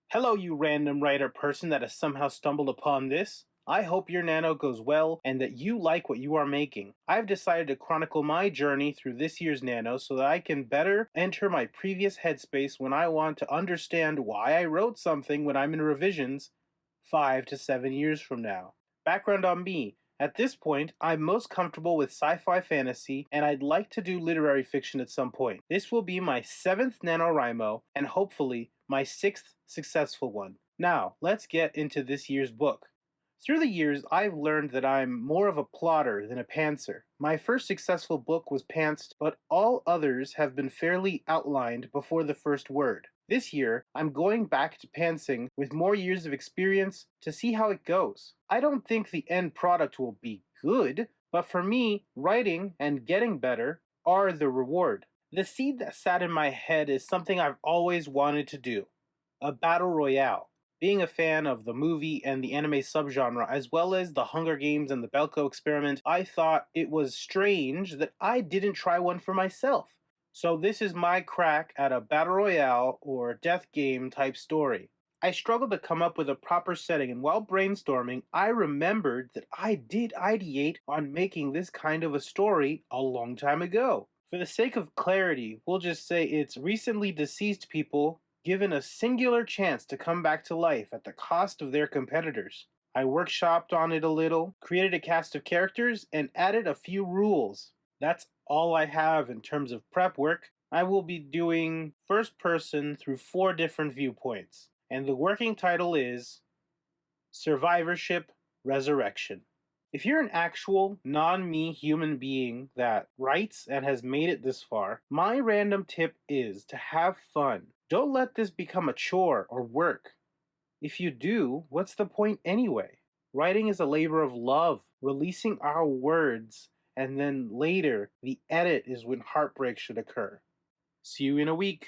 Hello, you random writer person that has somehow stumbled upon this. I hope your nano goes well and that you like what you are making. I've decided to chronicle my journey through this year's nano so that I can better enter my previous headspace when I want to understand why I wrote something when I'm in revisions 5 to 7 years from now. Background on me. At this point, I'm most comfortable with sci-fi fantasy, and I'd like to do literary fiction at some point. This will be my 7th NaNoWriMo, and hopefully my 6th successful one. Now, let's get into this year's book. Through the years, I've learned that I'm more of a plotter than a pantser. My first successful book was pantsed, but all others have been fairly outlined before the first word. This year, I'm going back to pantsing with more years of experience to see how it goes. I don't think the end product will be good, but for me, writing and getting better are the reward. The seed that sat in my head is something I've always wanted to do: a battle royale. Being a fan of the movie and the anime subgenre, as well as the Hunger Games and the Belko experiment, I thought it was strange that I didn't try one for myself. So this is my crack at a battle royale or death game type story. I struggled to come up with a proper setting, and while brainstorming, I remembered that I did ideate on making this kind of a story a long time ago. For the sake of clarity, we'll just say it's recently deceased people given a singular chance to come back to life at the cost of their competitors. I workshopped on it a little, created a cast of characters, and added a few rules. That's all I have in terms of prep work. I will be doing first person through 4 different viewpoints, and the working title is Survivorship Resurrection. If you're an actual, non-me human being that writes and has made it this far, my random tip is to have fun. Don't let this become a chore or work. If you do, what's the point anyway? Writing is a labor of love, releasing our words, and then later, the edit is when heartbreak should occur. See you in a week.